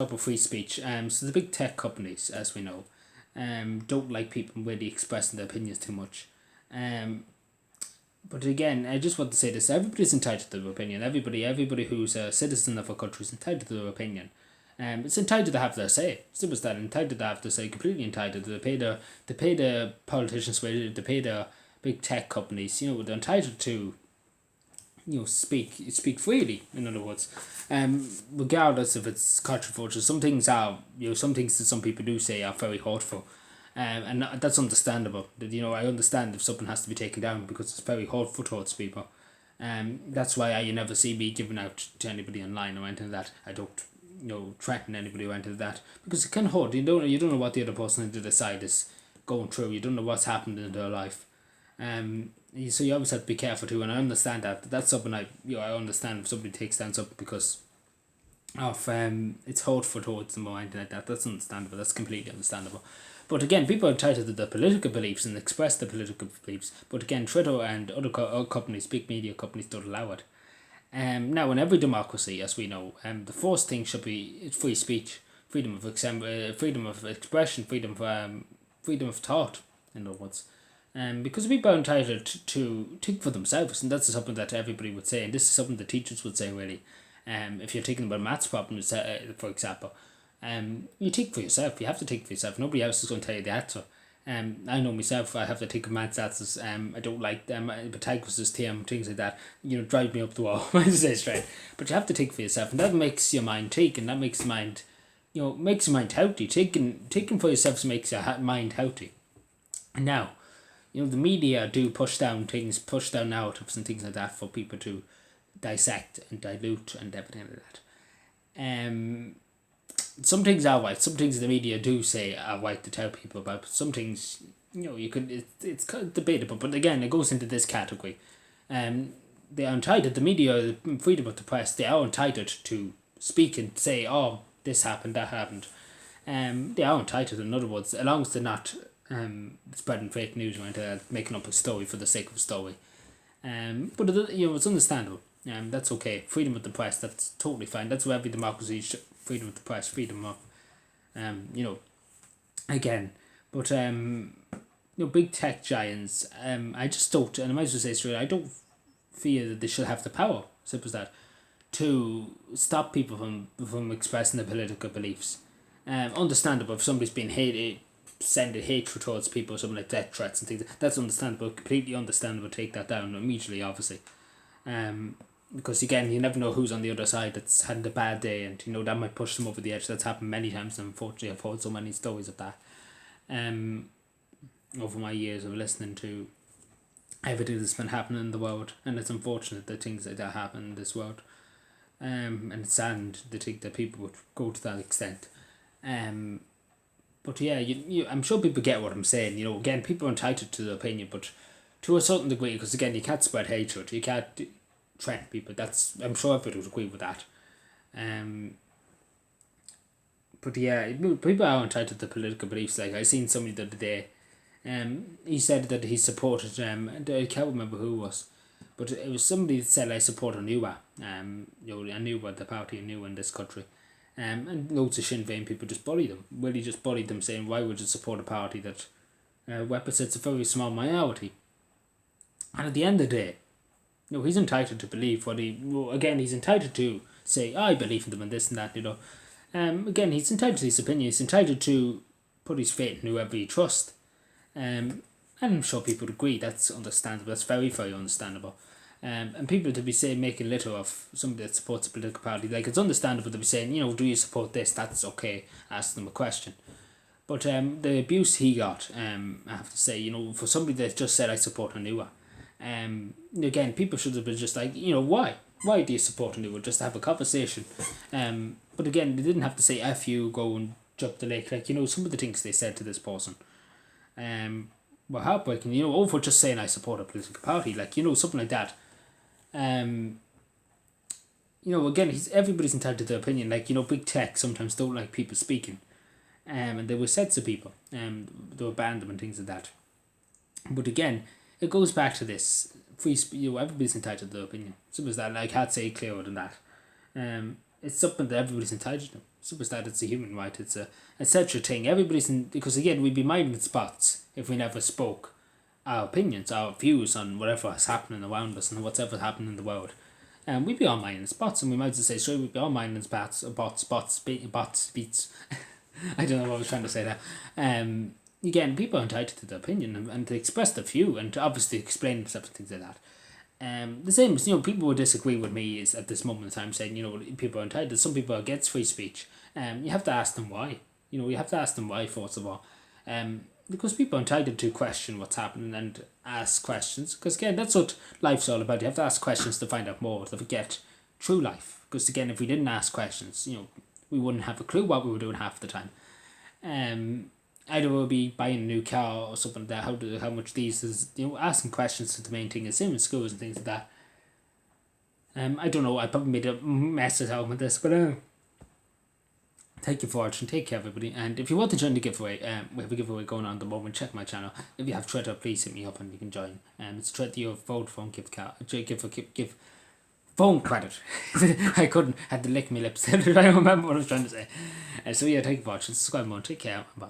Up of free speech. So the big tech companies, as we know, don't like people really expressing their opinions too much. Um, but again, I just want to say this: everybody's entitled to their opinion. Everybody who's a citizen of a country is entitled to their opinion. It's entitled to have their say. Simple as that. Entitled to have their say. Completely entitled. They pay the politicians. They pay the big tech companies. They're entitled to speak freely, in other words, regardless if it's controversial. Some things that some people do say are very hurtful, and that's understandable. That I understand if something has to be taken down because it's very hurtful towards people. That's why you never see me giving out to anybody online or anything like that. I don't threaten anybody or anything like that, because it can hurt. You don't know what the other person on the other side is going through. You don't know what's happened in their life. So you always have to be careful too, and I understand that. That's something I understand if somebody takes down something because of it's hurtful towards them or anything like that. That's understandable. That's completely understandable. But again, people are entitled to their political beliefs and express their political beliefs. But again, Twitter and other companies, big media companies, don't allow it. Now, in every democracy, as we know, the first thing should be free speech, freedom of expression, freedom of thought. In other words, because people are entitled to think for themselves, and that's something that everybody would say, and this is something the teachers would say really. If you're thinking about maths problems, for example, you think for yourself. You have to think for yourself. Nobody else is going to tell you the answer. I know myself. I have to think of maths answers. I don't like them. Pythagoras' theorem, things like that. Drive me up the wall. I say straight. But you have to think for yourself, and that makes your mind think, and that makes your mind, makes your mind healthy. Thinking for yourself makes your mind healthy. And now, the media do push down narratives and things like that for people to dissect and dilute and everything like that. Some things are right. Some things the media do say are right to tell people about. But some things, it's kind of debatable. But again, it goes into this category. They are entitled. The media, freedom of the press, they are entitled to speak and say, "Oh, this happened, that happened." They are entitled. In other words, as long as they're not spreading fake news or anything, making up a story for the sake of a story. But it's understandable. That's okay. Freedom of the press, that's totally fine. That's where every democracy freedom of the press, freedom of, again. But big tech giants. I just don't, and I might as well say straight, I don't feel that they should have the power. Simple as that, to stop people from expressing their political beliefs. Understandable if somebody's been hated, sending hatred towards people, something like death threats and things. That's understandable, completely understandable. Take that down immediately, obviously. Because again, you never know who's on the other side that's had a bad day, and that might push them over the edge. That's happened many times, and unfortunately, I've heard so many stories of that. Over my years of listening to everything that's been happening in the world, and it's unfortunate that things like that happen in this world. And it's sad to think that people would go to that extent. But yeah, I'm sure people get what I'm saying. Again, people are entitled to their opinion, but to a certain degree, because again, you can't spread hatred. You can't threaten people. I'm sure everybody would agree with that. But yeah, people are entitled to political beliefs. Like I seen somebody the other day. He said that he supported. I can't remember who it was, but it was somebody that said I support Anuwa. Anuwa, the party Anuwa in this country. And loads of Sinn Féin people just bullied them. Really just bullied them, saying, why would you support a party that represents a very small minority? And at the end of the day, he's entitled to believe what he's entitled to say, I believe in them and this and that, Again, he's entitled to his opinion. He's entitled to put his faith in whoever he trusts. And I'm sure people would agree. That's understandable. That's very, very understandable. And people to be saying, making litter of somebody that supports a political party, like it's understandable to be saying, do you support this? That's okay. Ask them a question. But the abuse he got, I have to say, for somebody that just said I support Anuwa, again, people should have been just like, why? Why do you support Anuwa? Just to have a conversation. But again, they didn't have to say F you, go and jump the lake. Like, some of the things they said to this person. Were heartbreaking, over just saying I support a political party, like, something like that. Again, everybody's entitled to their opinion. Like, big tech sometimes don't like people speaking. And they were said to people. They were banned them and things like that. But again, it goes back to this free. Everybody's entitled to their opinion. Simple as that. I can't say clearer than that. it's something that everybody's entitled to. Simple as that. It's a human right. It's such a thing. Everybody's because again we'd be minding spots if we never spoke our opinions, our views on whatever is happening around us and whatever happening in the world. And we'd be all minding spots, and we might just say, sure, we'd be all minding bots, beats. I don't know what I was trying to say there. Again, people are entitled to their opinion and to express their view and to obviously explain themselves and things like that. The same as, people would disagree with me is at this moment in time saying, people are entitled. Some people are against free speech. You have to ask them why. You have to ask them why, first of all. Because people are entitled to question what's happening and ask questions. Because again, that's what life's all about. You have to ask questions to find out more, to get true life. Because again, if we didn't ask questions, we wouldn't have a clue what we were doing half the time. Either we'll be buying a new car or something like that. How much these is, asking questions is the main thing. The same in schools and things like that. I don't know. I probably made a mess of out with this, but thank you for watching. Take care, everybody. And if you want to join the giveaway, we have a giveaway going on at the moment. Check my channel. If you have Twitter, please hit me up and you can join. It's Twitter Vodafone gift card. Give phone credit. I had to lick my lips. I don't remember what I was trying to say. So yeah, thank you for watching. Subscribe more. Take care. Bye.